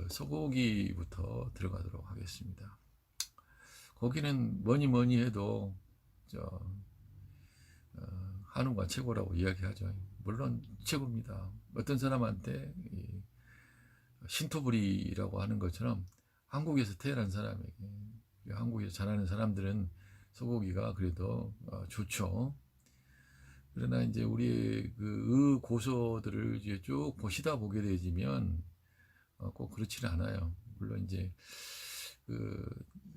소고기부터 들어가도록 하겠습니다. 고기는 뭐니 해도 한우가 최고라고 이야기하죠. 물론 최고입니다. 어떤 사람한테 신토부리라고 하는 것처럼 한국에서 태어난 사람에게, 한국에서 자라는 사람들은 소고기가 그래도 좋죠. 그러나 이제 우리의 그 고소들을 이제 쭉 보시다 보게 되지면 꼭 그렇지는 않아요. 물론 이제 그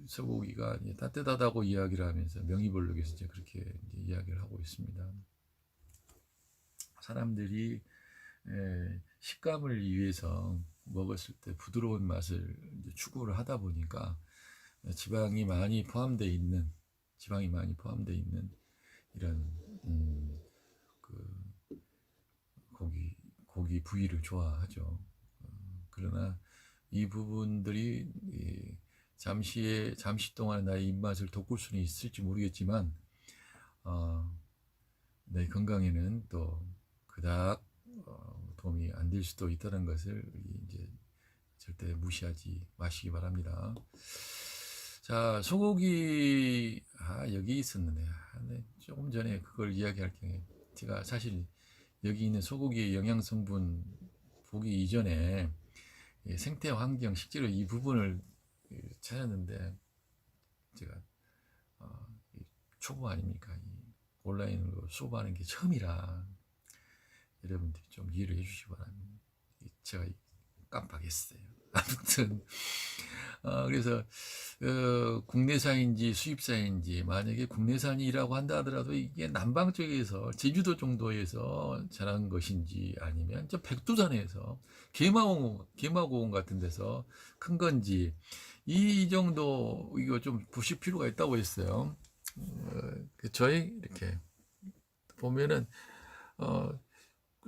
소고기가 따뜻하다고 이야기를 하면서 명의볼록에서 이제 그렇게 이제 이야기를 하고 있습니다. 사람들이 식감을 위해서 먹었을 때 부드러운 맛을 추구를 하다 보니까 지방이 많이 포함되어 있는 이런 그 고기 부위를 좋아하죠. 그러나 이 부분들이 잠시 동안 나의 입맛을 돋굴 수는 있을지 모르겠지만 내 건강에는 또 그닥 도움이 안 될 수도 있다는 것을 이제 절대 무시하지 마시기 바랍니다. 자, 소고기 여기 있었는데 조금 전에 그걸 이야기할 경우에 제가 사실 여기 있는 소고기의 영양 성분 보기 이전에 생태 환경 식재료 이 부분을 찾았는데 제가 초보 아닙니까? 온라인으로 수업하는 게 처음이라 여러분들이 좀 이해를 해주시기 바랍니다. 제가 깜빡했어요. 아무튼 그래서 국내산인지 수입산인지, 만약에 국내산이라고 한다 하더라도 이게 남방 쪽에서 제주도 정도에서 자란 것인지, 아니면 저 백두산에서 개마고원 같은 데서 큰 건지, 이 정도 이거 좀 보실 필요가 있다고 했어요. 저희 이렇게 보면은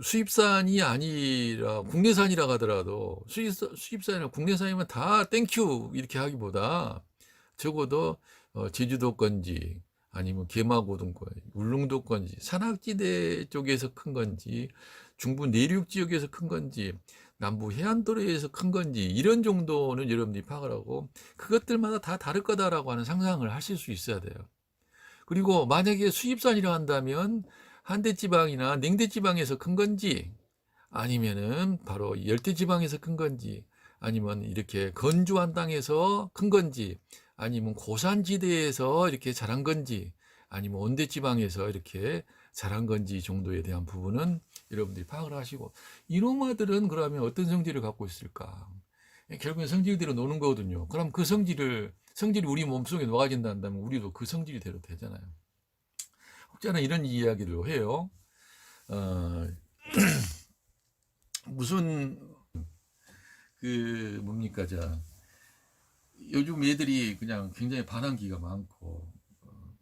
수입산이 아니라 국내산이라 하더라도 수입산이나 국내산이면 다 땡큐 이렇게 하기보다 적어도 제주도 건지, 아니면 개마고등 건지, 울릉도 건지, 산악지대 쪽에서 큰 건지, 중부 내륙 지역에서 큰 건지, 남부 해안도로에서 큰 건지, 이런 정도는 여러분들이 파악을 하고 그것들마다 다 다를 거다라고 하는 상상을 하실 수 있어야 돼요. 그리고 만약에 수입산이라 한다면 한대지방이나 냉대지방에서 큰 건지, 아니면은 바로 열대지방에서 큰 건지, 아니면 이렇게 건조한 땅에서 큰 건지, 아니면 고산지대에서 이렇게 자란 건지, 아니면 온대지방에서 이렇게 자란 건지 정도에 대한 부분은 여러분들이 파악을 하시고, 이놈아들은 그러면 어떤 성질을 갖고 있을까? 결국엔 성질대로 노는 거거든요. 그럼 그 성질이 우리 몸속에 녹아진다 한다면 우리도 그 성질이대로 되잖아요. 혹자는 이런 이야기를 해요. 무슨 뭡니까, 요즘 애들이 그냥 굉장히 반항기가 많고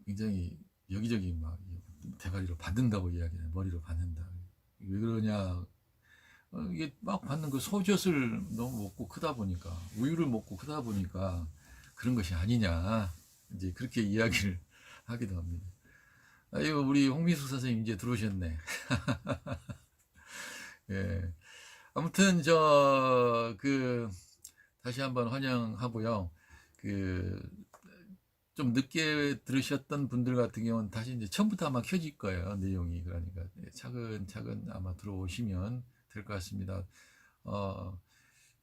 굉장히 여기저기 막 대가리로 받는다고 이야기해요. 머리로 받는다. 왜 그러냐? 이게 막 받는 그 소젖을 너무 먹고 크다 보니까, 우유를 먹고 크다 보니까 그런 것이 아니냐, 이제 그렇게 이야기를 하기도 합니다. 아유, 우리 홍민숙 선생님 이제 들어오셨네. 예. 아무튼 다시 한번 환영하고요. 좀 늦게 들으셨던 분들 같은 경우는 다시 이제 처음부터 아마 켜질 거예요, 내용이. 그러니까 차근차근 아마 들어오시면 될 것 같습니다.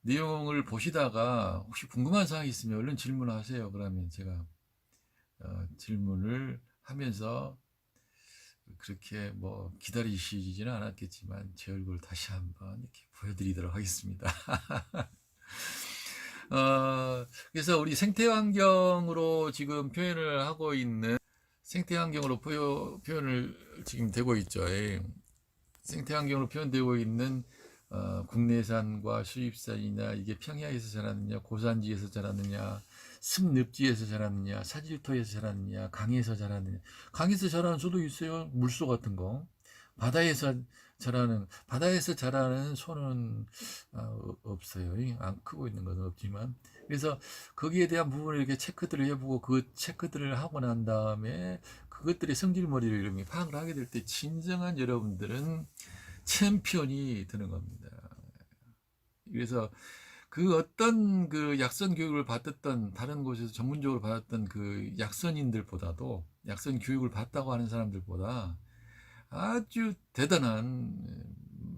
내용을 보시다가 혹시 궁금한 사항이 있으면 얼른 질문하세요. 그러면 제가 질문을 하면서, 그렇게 뭐 기다리시지는 않았겠지만 제 얼굴 다시 한번 이렇게 보여드리도록 하겠습니다. 그래서 우리 생태환경으로 지금 표현을 하고 있는, 생태환경으로 표현을 지금 되고 있죠. 생태환경으로 표현되고 있는 국내산과 수입산이나, 이게 평야에서 자랐느냐, 고산지에서 자랐느냐, 습늪지에서 자랐느냐, 사질토에서 자랐느냐, 강에서 자랐느냐. 강에서 자라는 소도 있어요. 물소 같은 거. 바다에서 자라는 소는 없어요. 안 크고 있는 것은 없지만. 그래서 거기에 대한 부분을 이렇게 체크들을 해보고, 그 체크들을 하고 난 다음에 그것들의 성질머리를 이렇게 파악을 하게 될 때 진정한 여러분들은 챔피언이 되는 겁니다. 그래서 그 어떤 그 약선 교육을 받았던 다른 곳에서 전문적으로 받았던 그 약선인들보다도 약선 교육을 받다고 하는 사람들보다 아주 대단한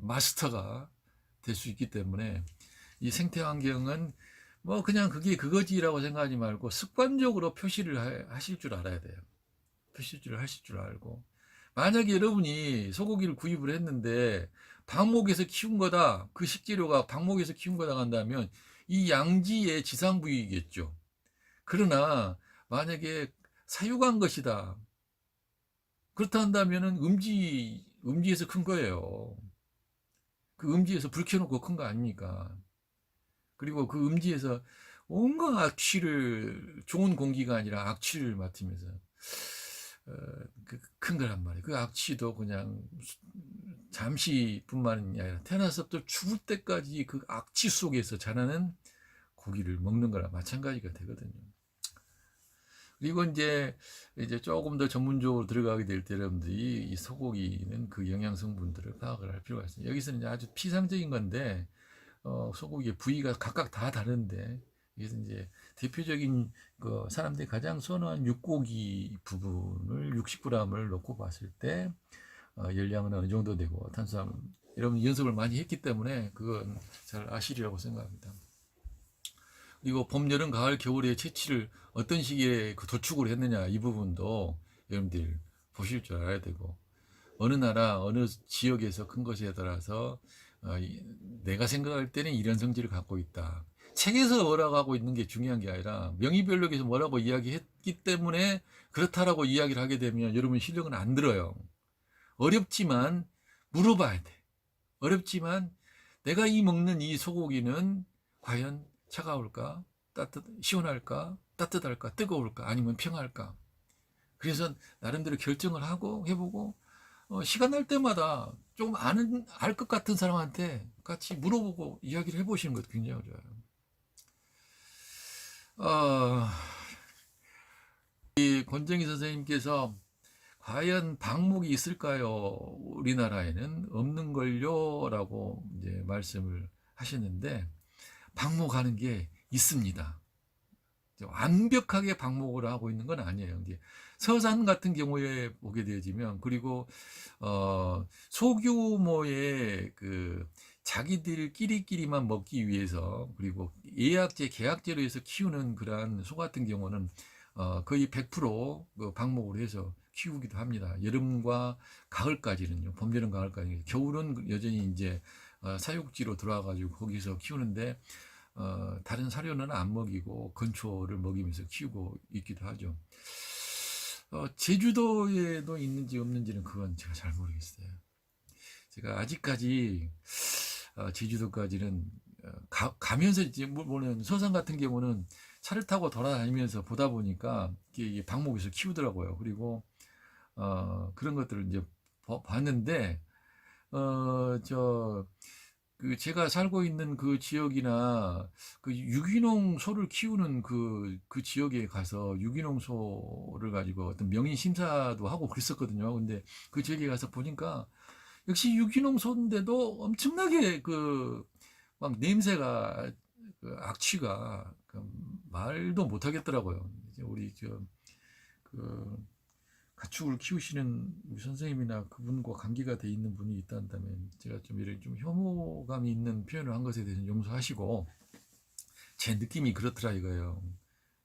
마스터가 될 수 있기 때문에 이 생태 환경은 뭐 그냥 그게 그거지라고 생각하지 말고 습관적으로 표시를 하실 줄 알아야 돼요. 표시를 하실 줄 알고 만약에 여러분이 소고기를 구입을 했는데 방목에서 키운 거다 그 식재료가 방목에서 키운 거다 한다면 이 양지의 지상부위겠죠. 그러나 만약에 사육한 것이다 그렇다 한다면은 음지에서 큰 거예요. 그 음지에서 불 켜놓고 큰 거 아닙니까? 그리고 그 음지에서 온갖 악취를 좋은 공기가 아니라 악취를 맡으면서 큰 거란 말이에요. 그 악취도 그냥 잠시뿐만이 아니라 태어나서부터 죽을 때까지 그 악취 속에서 자라는 고기를 먹는 거랑 마찬가지가 되거든요. 그리고 이제 조금 더 전문적으로 들어가게 될 때 여러분들이 이 소고기는 그 영양 성분들을 파악을 할 필요가 있습니다. 여기서는 이제 아주 피상적인 건데 소고기의 부위가 각각 다 다른데 여기서 이제 대표적인 그 사람들이 가장 선호한 육고기 부분을 60g을 놓고 봤을 때 열량은 어느 정도 되고 탄수화물 여러분 연습을 많이 했기 때문에 그건 잘 아시리라고 생각합니다. 그리고 봄, 여름, 가을, 겨울의 채취를 어떤 시기에 그 도축을 했느냐 이 부분도 여러분들 보실 줄 알아야 되고 어느 나라 어느 지역에서 큰 것에 따라서 내가 생각할 때는 이런 성질을 갖고 있다. 책에서 뭐라고 하고 있는 게 중요한 게 아니라 명의별록에서 뭐라고 이야기했기 때문에 그렇다라고 이야기를 하게 되면 여러분 실력은 안 들어요. 어렵지만 물어봐야 돼. 어렵지만 내가 먹는 이 소고기는 과연 차가울까? 시원할까? 따뜻할까? 뜨거울까? 아니면 평할까? 그래서 나름대로 결정을 하고 해보고 시간 날 때마다 좀 알 것 같은 사람한테 같이 물어보고 이야기를 해보시는 것도 굉장히 좋아요. 이 권정희 선생님께서 과연 방목이 있을까요? 우리나라에는 없는 걸요? 라고 이제 말씀을 하시는데 방목하는 게 있습니다. 완벽하게 방목을 하고 있는 건 아니에요. 이제 서산 같은 경우에 보게 되어지면 그리고 소규모의 그 자기들끼리만 먹기 위해서 그리고 예약제, 계약제로 해서 키우는 그러한 소 같은 경우는 거의 100% 방목을 해서 키우기도 합니다. 여름과 가을까지는요. 봄, 여름, 가을까지. 겨울은 여전히 이제 사육지로 들어와가지고 거기서 키우는데 다른 사료는 안 먹이고 건초를 먹이면서 키우고 있기도 하죠. 제주도에도 있는지 없는지는 그건 제가 잘 모르겠어요. 제가 아직까지 제주도까지는 가면서 이제 보는 서산 같은 경우는 차를 타고 돌아다니면서 보다 보니까 이게 방목에서 키우더라고요. 그리고 그런 것들을 이제 봤는데 그 제가 살고 있는 그 지역이나 그 유기농 소를 키우는 그 지역에 가서 유기농 소를 가지고 어떤 명인 심사도 하고 그랬었거든요. 근데 그 지역에 가서 보니까 역시 유기농 소인데도 엄청나게 막 냄새가 악취가 말도 못 하겠더라고요. 이제 우리 그 가축을 키우시는 우리 선생님이나 그분과 관계가 돼 있는 분이 있다면 제가 좀 이런 좀 혐오감이 있는 표현을 한 것에 대해서 용서하시고 제 느낌이 그렇더라 이거예요.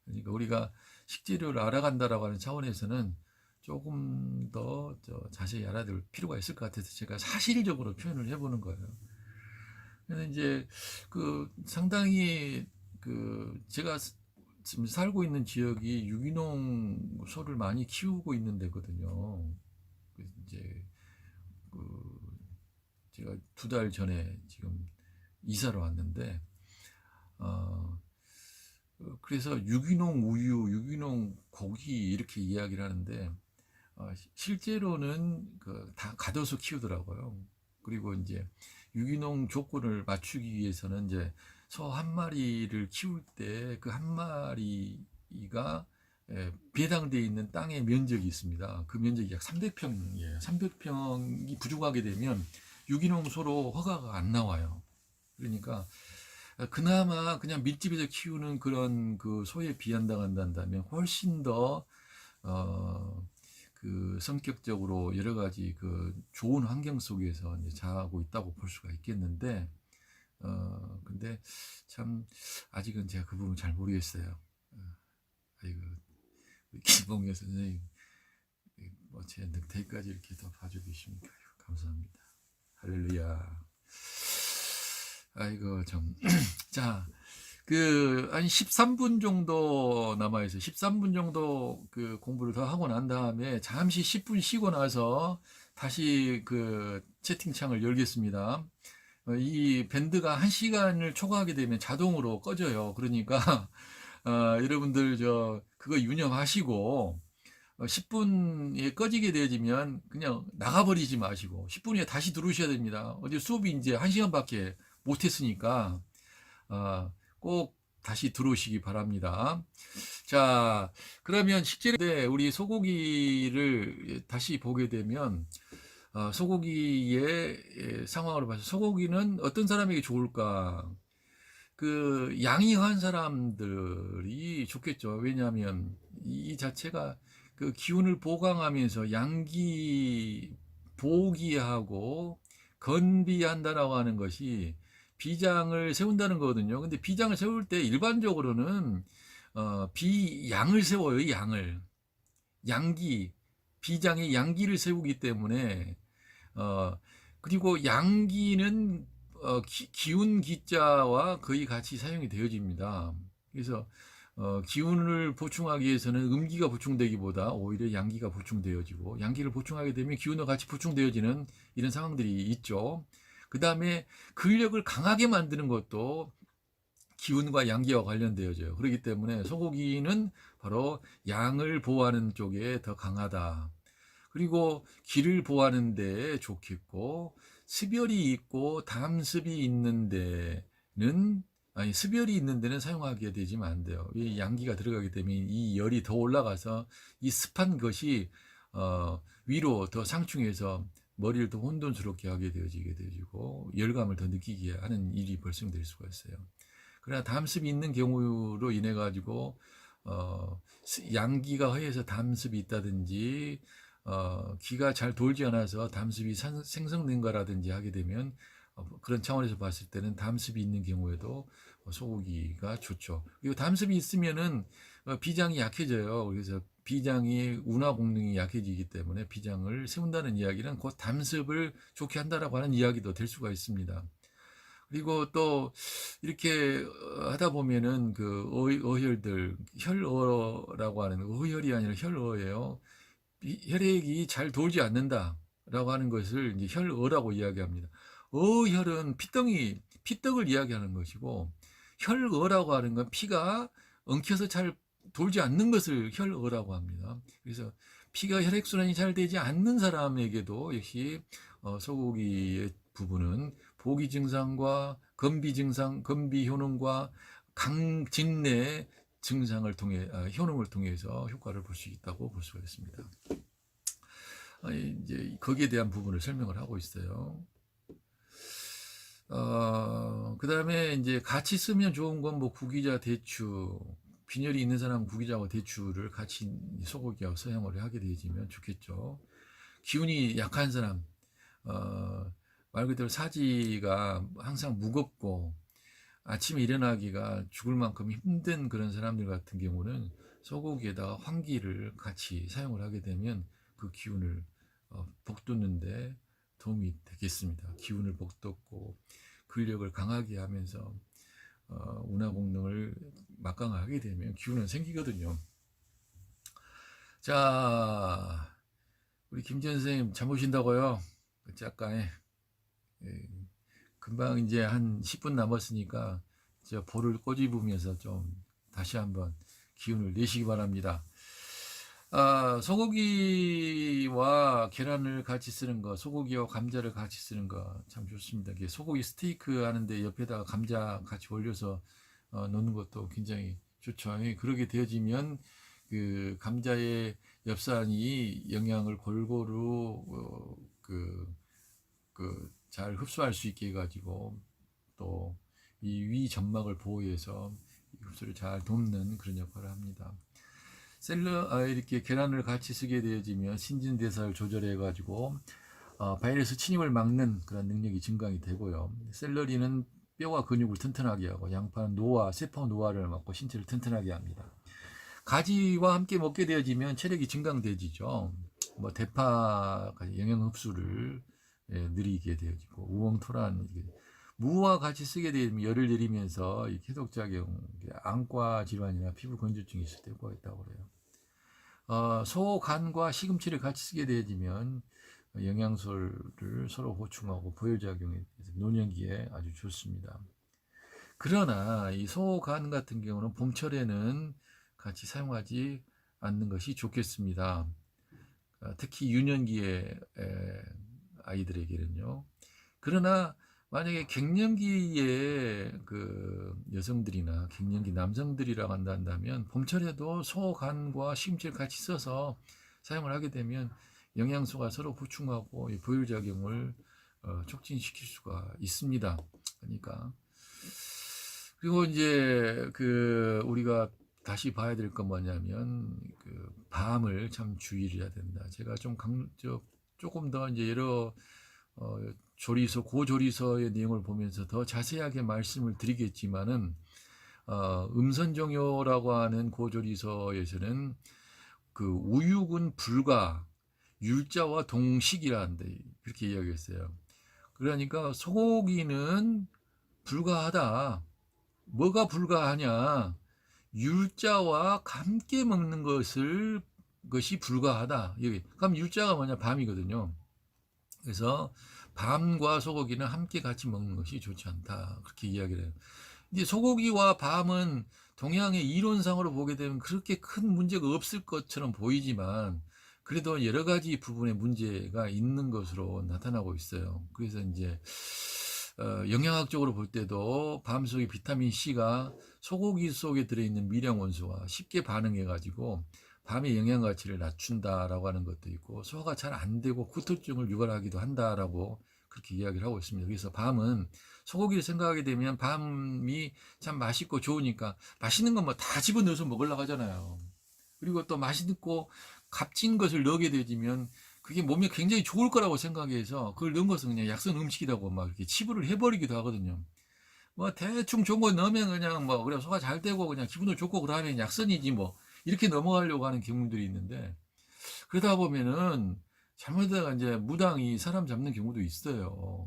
그러니까 우리가 식재료를 알아간다라고 하는 차원에서는 조금 더 자세히 알아둘 필요가 있을 것 같아서 제가 사실적으로 표현을 해보는 거예요. 근데 이제 상당히 제가 지금 살고 있는 지역이 유기농 소를 많이 키우고 있는 데거든요. 이제 제가 2달 전에 지금 이사를 왔는데 그래서 유기농 우유, 유기농 고기 이렇게 이야기를 하는데 실제로는 다 가둬서 키우더라고요. 그리고 이제 유기농 조건을 맞추기 위해서는 이제 소 한 마리를 키울 때 그 한 마리가 배당되어 있는 땅의 면적이 있습니다. 그 면적이 약 300평이에요. 300평이 부족하게 되면 유기농 소로 허가가 안 나와요. 그러니까 그나마 그냥 밀집해서 키우는 그런 그 소에 비한당한다면 훨씬 더 그 성격적으로 여러 가지 그 좋은 환경 속에서 이제 자라고 있다고 볼 수가 있겠는데, 근데 참 아직은 제가 그 부분 잘 모르겠어요. 아이고, 김봉현 선생님, 제 늑대까지 이렇게 더 봐주고 계십니까? 감사합니다. 할렐루야. 아이고, 좀. 자, 한 13분 정도 남아있어요. 13분 정도 그 공부를 더 하고 난 다음에 잠시 10분 쉬고 나서 다시 그 채팅창을 열겠습니다. 이 밴드가 1시간을 초과하게 되면 자동으로 꺼져요. 그러니까, 여러분들 그거 유념하시고, 10분에 꺼지게 되어지면 그냥 나가버리지 마시고, 10분 후에 다시 들어오셔야 됩니다. 어제 수업이 이제 1시간밖에 못했으니까, 꼭 다시 들어오시기 바랍니다. 자, 그러면 실제로 우리 소고기를 다시 보게 되면, 소고기의 상황으로 봐서 소고기는 어떤 사람에게 좋을까? 그 양이한 사람들이 좋겠죠. 왜냐하면 이 자체가 그 기운을 보강하면서 양기 보기하고 건비한다라고 하는 것이 비장을 세운다는 거거든요. 근데 비장을 세울 때 일반적으로는 비양을 세워요. 양을 양기 비장의 양기를 세우기 때문에 그리고 양기는 기운 기자와 거의 같이 사용이 되어집니다. 그래서 기운을 보충하기 위해서는 음기가 보충되기보다 오히려 양기가 보충되어지고, 양기를 보충하게 되면 기운과 같이 보충되어지는 이런 상황들이 있죠. 그 다음에 근력을 강하게 만드는 것도 기운과 양기와 관련되어져요. 그렇기 때문에 소고기는 바로 양을 보호하는 쪽에 더 강하다. 그리고 기를 보호하는 데 좋겠고, 습열이 있고 담습이 있는 데는, 아니 습열이 있는 데는 사용하게 되지면 안 돼요. 이 양기가 들어가기 때문에 이 열이 더 올라가서 이 습한 것이 위로 더 상충해서 머리를 더 혼돈스럽게 하게 되어지게 되고, 열감을 더 느끼게 하는 일이 발생될 수가 있어요. 그러나 담습이 있는 경우로 인해 가지고 양기가 허해서 담습이 있다든지, 기가 잘 돌지 않아서 담습이 생성된 거라든지 하게 되면, 그런 차원에서 봤을 때는 담습이 있는 경우에도 소고기가 좋죠. 그리고 담습이 있으면은 비장이 약해져요. 그래서 비장이 운하 공능이 약해지기 때문에 비장을 세운다는 이야기는 곧 담습을 좋게 한다라고 하는 이야기도 될 수가 있습니다. 그리고 또 이렇게 하다 보면은 그 어혈들, 혈어라고 하는, 어혈이 아니라 혈어예요. 혈액이 잘 돌지 않는다라고 하는 것을 이제 혈어라고 이야기합니다. 어혈은 피떡을 이야기하는 것이고, 혈어라고 하는 건 피가 엉켜서 잘 돌지 않는 것을 혈어라고 합니다. 그래서 피가 혈액순환이 잘 되지 않는 사람에게도 역시 소고기의 부분은 보기 증상과 건비 증상, 건비 효능과 강진내 증상을 통해, 효능을 통해서 효과를 볼 수 있다고 볼 수가 있습니다. 이제 거기에 대한 부분을 설명을 하고 있어요. 그 다음에 이제 같이 쓰면 좋은 건 뭐 구기자, 대추, 빈혈이 있는 사람은 구기자와 대추를 같이 소고기하고 사용을 하게 되지면 좋겠죠. 기운이 약한 사람, 말 그대로 사지가 항상 무겁고 아침에 일어나기가 죽을 만큼 힘든 그런 사람들 같은 경우는 소고기에다가 황기를 같이 사용을 하게 되면 그 기운을 복돋는데 도움이 되겠습니다. 기운을 복돋고 근력을 강하게 하면서 운하功능을 막강하게 되면 기운은 생기거든요. 자, 우리 김전 선생님 잘 보신다고요? 작가에 금방 이제 한 10분 남았으니까 저 볼을 꼬집으면서 좀 다시 한번 기운을 내시기 바랍니다. 소고기와 계란을 같이 쓰는 거, 소고기와 감자를 같이 쓰는 거 참 좋습니다. 소고기 스테이크 하는데 옆에다가 감자 같이 올려서 넣는 것도 굉장히 좋죠. 그렇게 되어지면 그 감자의 엽산이 영양을 골고루 잘 흡수할 수 있게 해가지고 또 이 위 점막을 보호해서 흡수를 잘 돕는 그런 역할을 합니다. 이렇게 계란을 같이 쓰게 되어지면 신진대사를 조절해 가지고 바이러스 침입을 막는 그런 능력이 증강이 되고요. 샐러리는 뼈와 근육을 튼튼하게 하고, 양파는 노화, 세포 노화를 막고 신체를 튼튼하게 합니다. 가지와 함께 먹게 되어지면 체력이 증강되지죠. 뭐 대파 영양 흡수를 느리게 되어지고, 우엉토란 무와 같이 쓰게 되면 열을 내리면서 해독작용, 안과 질환이나 피부 건조증이 있을 때 효과가 있다고 그래요. 소, 간과 시금치를 같이 쓰게 되어지면 영양소를 서로 보충하고 보혈작용에 노년기에 아주 좋습니다. 그러나 이 소, 간 같은 경우는 봄철에는 같이 사용하지 않는 것이 좋겠습니다. 특히 유년기의 아이들에게는요. 그러나 만약에 갱년기에 그 여성들이나 갱년기 남성들이라고 한다면 봄철에도 소, 간과 시금치를 같이 써서 사용을 하게 되면 영양소가 서로 보충하고 보혈작용을 촉진시킬 수가 있습니다. 그러니까 그리고 이제 우리가 다시 봐야 될 건 뭐냐면 밤을 참 주의를 해야 된다. 제가 조금 더 이제 여러 고조리서의 내용을 보면서 더 자세하게 말씀을 드리겠지만은 음선종요라고 하는 고조리서에서는 우육은 불가 율자와 동식이라는데 그렇게 이야기했어요. 그러니까 소고기는 불가하다. 뭐가 불가하냐? 율자와 함께 먹는 것이 불가하다. 여기 그럼 율자가 뭐냐? 밤이거든요. 그래서 밤과 소고기는 함께 같이 먹는 것이 좋지 않다. 그렇게 이야기를 해요. 이제 소고기와 밤은 동양의 이론상으로 보게 되면 그렇게 큰 문제가 없을 것처럼 보이지만 그래도 여러 가지 부분에 문제가 있는 것으로 나타나고 있어요. 그래서 이제 영양학적으로 볼 때도 밤 속에 비타민 C가 소고기 속에 들어있는 미량 원소와 쉽게 반응해가지고 밤의 영양 가치를 낮춘다라고 하는 것도 있고, 소화가 잘 안 되고 구토증을 유발하기도 한다라고 그렇게 이야기를 하고 있습니다. 그래서 밤은 소고기를 생각하게 되면 밤이 참 맛있고 좋으니까 맛있는 건 뭐 다 집어넣어서 먹으려고 하잖아요. 그리고 또 맛있고 값진 것을 넣게 되지면 그게 몸에 굉장히 좋을 거라고 생각해서 그걸 넣은 것은 그냥 약선 음식이라고 막 이렇게 치부를 해버리기도 하거든요. 뭐 대충 좋은 거 넣으면 그냥 뭐 그래 소화 잘 되고 그냥 기분도 좋고 그러면 약선이지 뭐 이렇게 넘어가려고 하는 경우들이 있는데, 그러다 보면은 잘못하다가 이제 무당이 사람 잡는 경우도 있어요.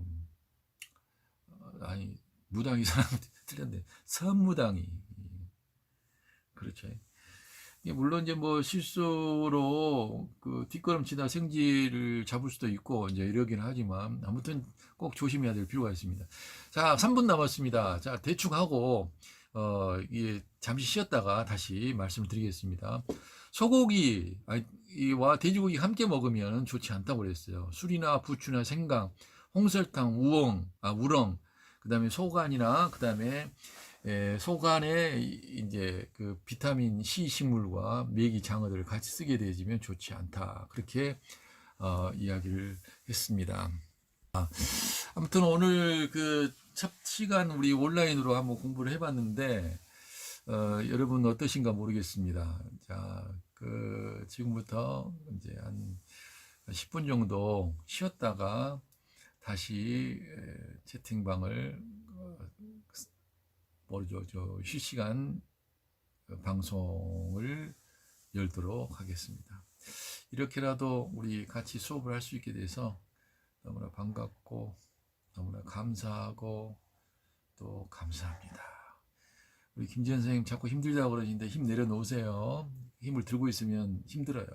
아니 무당이 사람 틀렸네. 선무당이. 그렇죠. 물론 이제 뭐 실수로 뒷걸음치다 생지를 잡을 수도 있고 이제 이러긴 하지만 아무튼 꼭 조심해야 될 필요가 있습니다. 자, 3분 남았습니다. 자, 대충 하고 이게 잠시 쉬었다가 다시 말씀을 드리겠습니다. 소고기와 돼지고기 함께 먹으면 좋지 않다고 그랬어요. 술이나 부추나 생강, 홍설탕, 우렁, 그다음에 소간이나 그다음에 소간에 이제 비타민 C 식물과 메기 장어들을 같이 쓰게 되어지면 좋지 않다. 그렇게 이야기를 했습니다. 아무튼 오늘 첫 시간 우리 온라인으로 한번 공부를 해봤는데 여러분 어떠신가 모르겠습니다. 자, 지금부터 이제 한 10분 정도 쉬었다가 다시 채팅방을 실시간 방송을 열도록 하겠습니다. 이렇게라도 우리 같이 수업을 할 수 있게 돼서 너무나 반갑고 너무나 감사하고 또 감사합니다. 우리 김지현 선생님 자꾸 힘들다고 그러시는데 힘 내려놓으세요. 힘을 들고 있으면 힘들어요.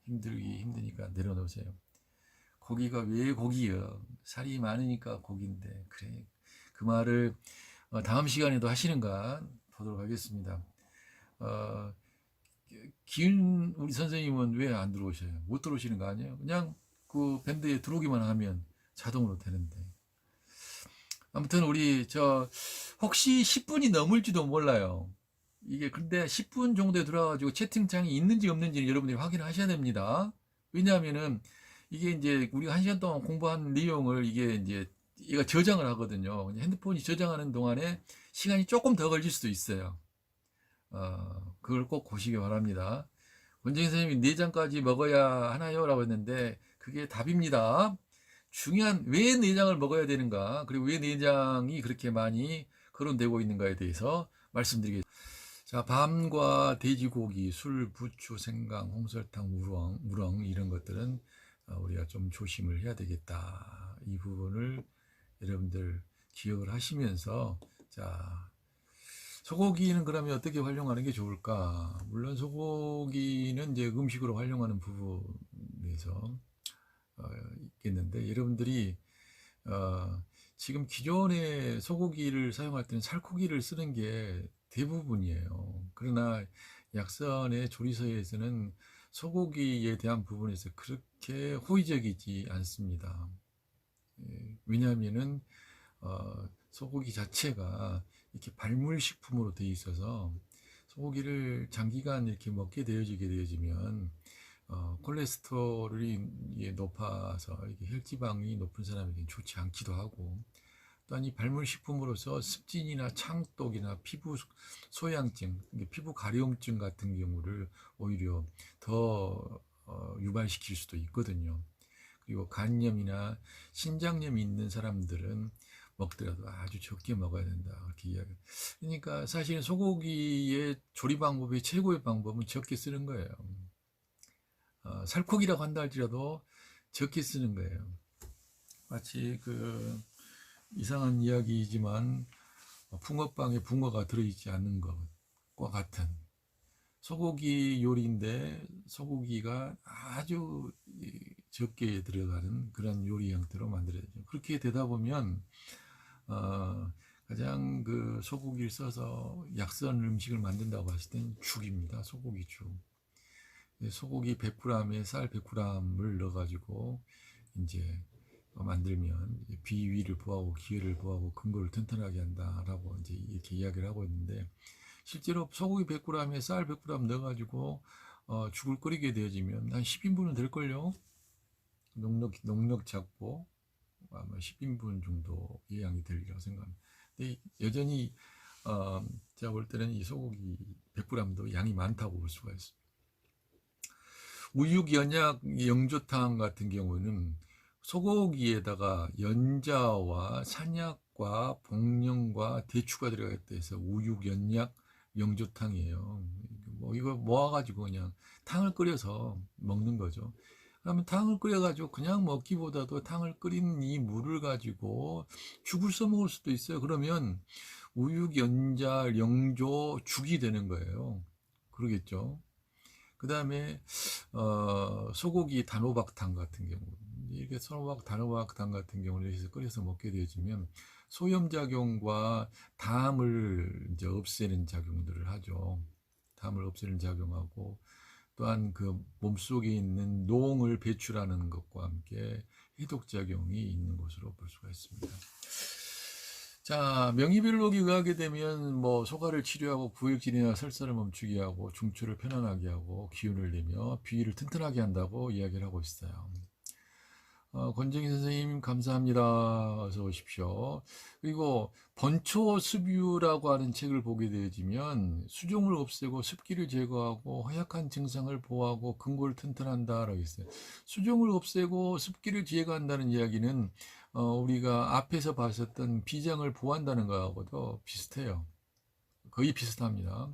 힘드니까 내려놓으세요. 고기가 왜 고기요? 살이 많으니까 고기인데. 그래, 그 말을 다음 시간에도 하시는가 보도록 하겠습니다. 기운 우리 선생님은 왜 안 들어오셔요? 못 들어오시는 거 아니에요? 그냥 밴드에 들어오기만 하면 자동으로 되는데. 아무튼 우리 혹시 10분이 넘을지도 몰라요. 이게 근데 10분 정도에 들어와가지고 채팅창이 있는지 없는지는 여러분들이 확인을 하셔야 됩니다. 왜냐하면은 이게 이제 우리가 1시간 동안 공부한 내용을 이게 이제 얘가 저장을 하거든요. 핸드폰이 저장하는 동안에 시간이 조금 더 걸릴 수도 있어요. 그걸 꼭 보시기 바랍니다. 원장님 선생님이 내장까지 먹어야 하나요? 라고 했는데 그게 답입니다. 중요한 왜 내장을 먹어야 되는가, 그리고 왜 내장이 그렇게 많이 거론되고 있는가에 대해서 말씀드리겠습니다. 자, 밤과 돼지고기, 술, 부추, 생강, 홍설탕, 우렁 이런 것들은 우리가 좀 조심을 해야 되겠다. 이 부분을 여러분들 기억을 하시면서, 자, 소고기는 그러면 어떻게 활용하는 게 좋을까? 물론 소고기는 이제 음식으로 활용하는 부분에서 있겠는데, 여러분들이 지금 기존의 소고기를 사용할 때는 살코기를 쓰는 게 대부분이에요. 그러나 약선의 조리서에서는 소고기에 대한 부분에서 그렇게 호의적이지 않습니다. 왜냐하면은 소고기 자체가 이렇게 발물식품으로 되어 있어서 소고기를 장기간 이렇게 먹게 되어지면 콜레스테롤이 높아서 이게 혈지방이 높은 사람에게는 좋지 않기도 하고, 또한 이 발물식품으로서 습진이나 창독이나 피부 소양증, 피부 가려움증 같은 경우를 오히려 더 유발시킬 수도 있거든요. 그리고 간염이나 신장염이 있는 사람들은 먹더라도 아주 적게 먹어야 된다, 그렇게 이야기. 그러니까 사실 소고기의 조리 방법의 최고의 방법은 적게 쓰는 거예요. 살코기라고 한다 할지라도 적게 쓰는 거예요. 마치 그 이상한 이야기이지만 붕어빵에 붕어가 들어있지 않는 것과 같은 소고기 요리인데 소고기가 아주 적게 들어가는 그런 요리 형태로 만들어야죠. 그렇게 되다 보면 가장 그 소고기를 써서 약선 음식을 만든다고 했을 때는 죽입니다. 소고기 죽. 소고기 100g에 쌀 100g을 넣어가지고 이제 만들면 비위를 보하고 기회를 보하고 근거를 튼튼하게 한다라고 이제 이렇게 이야기를 하고 있는데, 실제로 소고기 100g에 쌀 100g 넣어가지고 죽을 끓이게 되어지면 한 10인분은 될걸요. 넉넉 잡고 아마 10인분 정도 예양이 되리라고 생각합니다. 근데 여전히 제가 볼 때는 이 소고기 100g도 양이 많다고 볼 수가 있습니다. 우육 연약 영조탕 같은 경우는 소고기에다가 연자와 산약과 복령과 대추가 들어갔다 해서 우육 연약 영조탕이에요. 뭐 이거 모아가지고 그냥 탕을 끓여서 먹는 거죠. 그러면 탕을 끓여가지고 그냥 먹기보다도 탕을 끓인 이 물을 가지고 죽을 써먹을 수도 있어요. 그러면 우육 연자 영조 죽이 되는 거예요. 그러겠죠. 그 다음에 소고기 단호박탕 같은 경우, 이렇게 단호박탕 같은 경우를 해서 끓여서 먹게 되어지면 소염작용과 담을 이제 없애는 작용들을 하죠. 담을 없애는 작용하고, 또한 그 몸속에 있는 농을 배출하는 것과 함께 해독작용이 있는 것으로 볼 수가 있습니다. 자, 명의별록이 의하게 되면 뭐 소가를 치료하고 구역질이나 설사를 멈추게 하고 중추를 편안하게 하고 기운을 내며 비위를 튼튼하게 한다고 이야기를 하고 있어요. 권정희 선생님 감사합니다. 어서 오십시오. 그리고 번초습유라고 하는 책을 보게 되어지면 수종을 없애고 습기를 제거하고 허약한 증상을 보호하고 근골을 튼튼한다라고 있어요. 수종을 없애고 습기를 제거한다는 이야기는 우리가 앞에서 봤었던 비장을 보호한다는 것하고도 비슷해요. 거의 비슷합니다.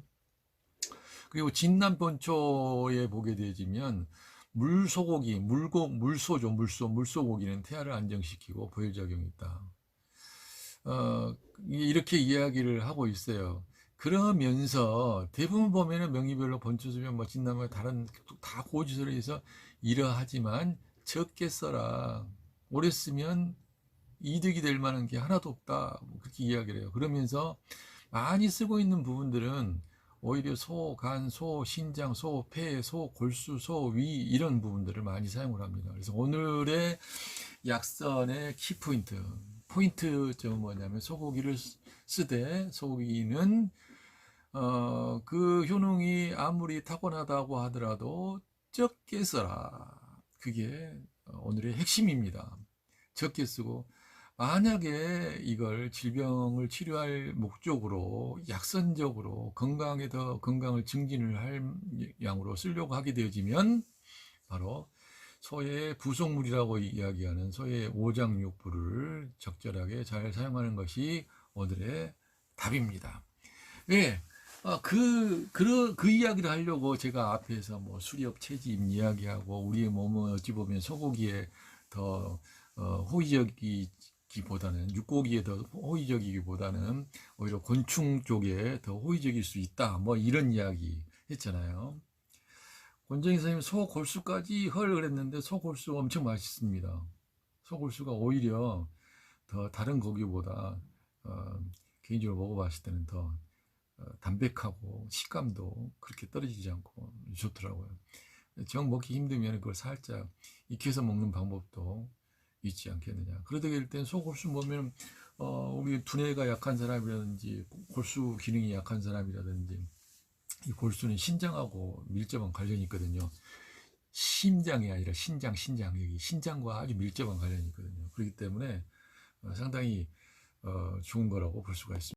그리고 진남번초에 보게 되어지면 물소고기, 물소고기는 태아를 안정시키고 보혈작용이 있다. 이렇게 이야기를 하고 있어요. 그러면서 대부분 보면은 명의별로 번초수면 뭐 진남을 다른 다 고지서를 해서 이러하지만 적게 써라. 오래 쓰면 이득이 될 만한 게 하나도 없다. 그렇게 이야기를 해요. 그러면서 많이 쓰고 있는 부분들은 오히려 소, 간, 소, 신장, 소, 폐, 소, 골수, 소, 위 이런 부분들을 많이 사용을 합니다. 그래서 오늘의 약선의 포인트점은 뭐냐면 소고기를 쓰되 소고기는 그 효능이 아무리 타고나다고 하더라도 적게 써라. 그게 오늘의 핵심입니다. 적게 쓰고 만약에 이걸 질병을 치료할 목적으로 약선적으로 건강을 증진을 할 양으로 쓰려고 하게 되어지면 바로 소의 부속물이라고 이야기하는 소의 오장육부를 적절하게 잘 사용하는 것이 오늘의 답입니다. 예. 그 이야기를 하려고 제가 앞에서 뭐 수렵 채집 이야기하고 우리의 몸은 어찌 보면 소고기에 더 호의적이기보다는 육고기에 더 호의적이기보다는 오히려 곤충 쪽에 더 호의적일 수 있다. 뭐 이런 이야기 했잖아요. 권정희 선생님 소골수까지 그랬는데 소골수 엄청 맛있습니다. 소골수가 오히려 더 다른 고기보다 개인적으로 먹어봤을 때는 더 담백하고 식감도 그렇게 떨어지지 않고 좋더라고요. 정 먹기 힘들면 그걸 살짝 익혀서 먹는 방법도 있지 않겠느냐. 그러다 될 땐 소골수 보면 우리 두뇌가 약한 사람이라든지 골수 기능이 약한 사람이라든지 이 골수는 신장하고 밀접한 관련이 있거든요. 심장이 아니라 신장 여기 신장과 아주 밀접한 관련이 있거든요. 그렇기 때문에 상당히 좋은 거라고 볼 수가 있습니다.